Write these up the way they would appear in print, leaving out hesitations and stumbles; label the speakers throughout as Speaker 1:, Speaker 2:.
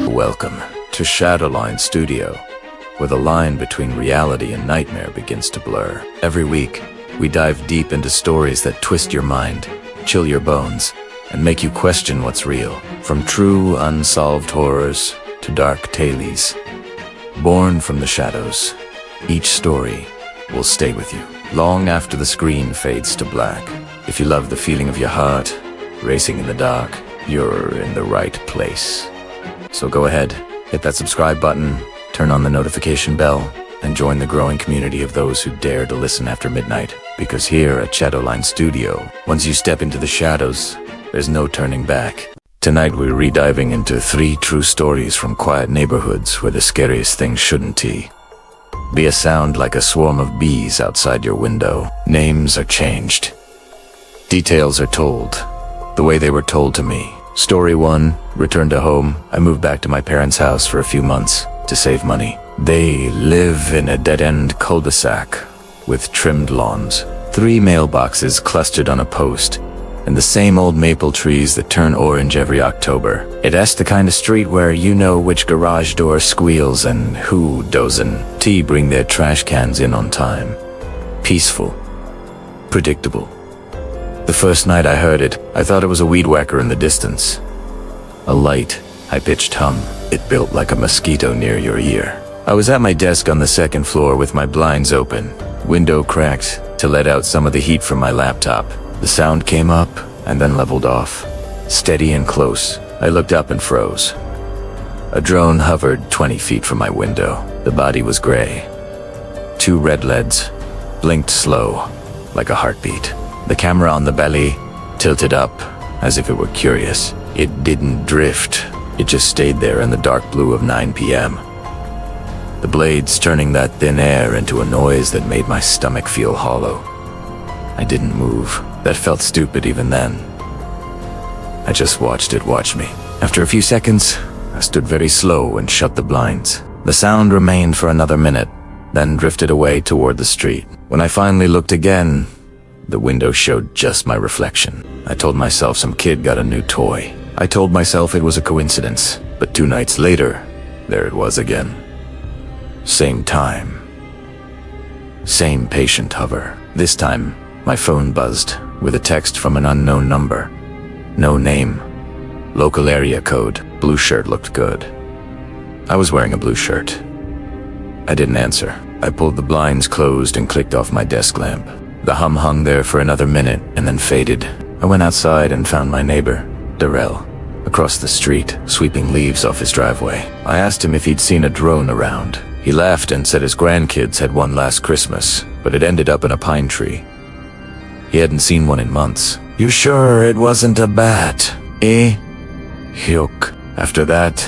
Speaker 1: Welcome to Shadowline Studio, where the line between reality and nightmare begins to blur. Every week, we dive deep into stories that twist your mind, chill your bones, and make you question what's real. From true, unsolved horrors to dark tales, born from the shadows, each story will stay with you long after the screen fades to black. If you love the feeling of your heart racing in the dark, you're in the right place. So go ahead, hit that subscribe button, turn on the notification bell, and join the growing community of those who dare to listen after midnight. Because here at Shadowline Studio, once you step into the shadows, there's no turning back. Tonight we're rediving into 3 true stories from quiet neighborhoods where the scariest things shouldn't be a sound like a swarm of bees outside your window. Names are changed. Details are told the way they were told to me. Story 1, return to home. I moved back to my parents' house for a few months to save money. They live in a dead-end cul-de-sac with trimmed lawns, 3 mailboxes clustered on a post, and the same old maple trees that turn orange every October. It's the kind of street where you know which garage door squeals and who doesn't. Bring their trash cans in on time. Peaceful. Predictable. The first night I heard it, I thought it was a weed whacker in the distance. A light, high-pitched hum. It built like a mosquito near your ear. I was at my desk on the 2nd floor with my blinds open, window cracked to let out some of the heat from my laptop. The sound came up and then leveled off, steady and close. I looked up and froze. A drone hovered 20 feet from my window. The body was gray. 2 red LEDs blinked slow, like a heartbeat. The camera on the belly tilted up, as if it were curious. It didn't drift. It just stayed there in the dark blue of 9 p.m. The blades turning that thin air into a noise that made my stomach feel hollow. I didn't move. That felt stupid even then. I just watched it watch me. After a few seconds, I stood very slow and shut the blinds. The sound remained for another minute, then drifted away toward the street. When I finally looked again, the window showed just my reflection. I told myself some kid got a new toy. I told myself it was a coincidence, but 2 nights later, there it was again. Same time. Same patient hover. This time, my phone buzzed with a text from an unknown number. No name. Local area code. Blue shirt looked good. I was wearing a blue shirt. I didn't answer. I pulled the blinds closed and clicked off my desk lamp. The hum hung there for another minute and then faded. I went outside and found my neighbor, Darrell, across the street, sweeping leaves off his driveway. I asked him if he'd seen a drone around. He laughed and said his grandkids had one last Christmas, but it ended up in a pine tree. He hadn't seen one in months. You sure it wasn't a bat, eh? Hyuk. After that,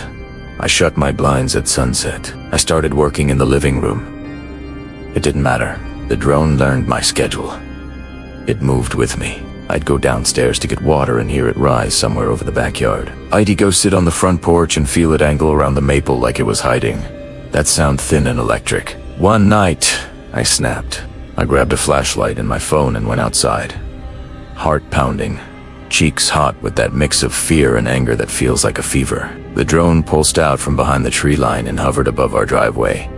Speaker 1: I shut my blinds at sunset. I started working in the living room. It didn't matter. The drone learned my schedule. It moved with me. I'd go downstairs to get water and hear it rise somewhere over the backyard. I'd go sit on the front porch and feel it angle around the maple like it was hiding. That sound thin and electric. One night, I snapped. I grabbed a flashlight and my phone and went outside. Heart pounding, cheeks hot with that mix of fear and anger that feels like a fever. The drone pulsed out from behind the tree line and hovered above our driveway.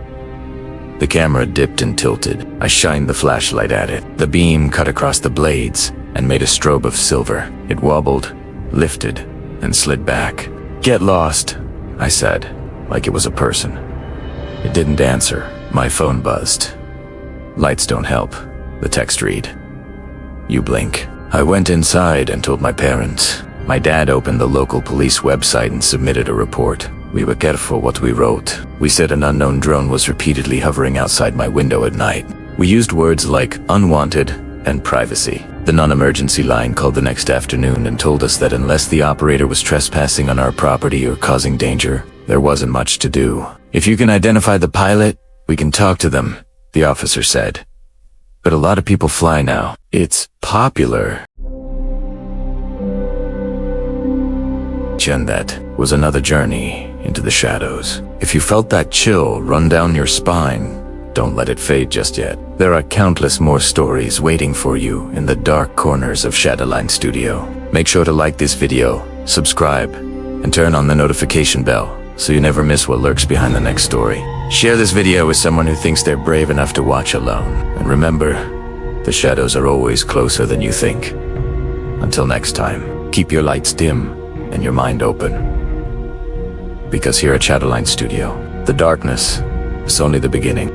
Speaker 1: The camera dipped and tilted. I shined the flashlight at it. The beam cut across the blades and made a strobe of silver. It wobbled, lifted, and slid back. Get lost, I said, like it was a person. It didn't answer. My phone buzzed. Lights don't help. The text read, you blink. I went inside and told my parents. My dad opened the local police website and submitted a report. We were careful what we wrote. We said an unknown drone was repeatedly hovering outside my window at night. We used words like unwanted and privacy. The non-emergency line called the next afternoon and told us that unless the operator was trespassing on our property or causing danger, there wasn't much to do. If you can identify the pilot, we can talk to them, the officer said. But a lot of people fly now. It's popular. And that was another journey into the shadows. If you felt that chill run down your spine, don't let it fade just yet. There are countless more stories waiting for you in the dark corners of Shadowline Studio. Make sure to like this video, subscribe, and turn on the notification bell so you never miss what lurks behind the next story. Share this video with someone who thinks they're brave enough to watch alone. And remember, the shadows are always closer than you think. Until next time, keep your lights dim and your mind open. Because here at Shadowline Studio, the darkness is only the beginning.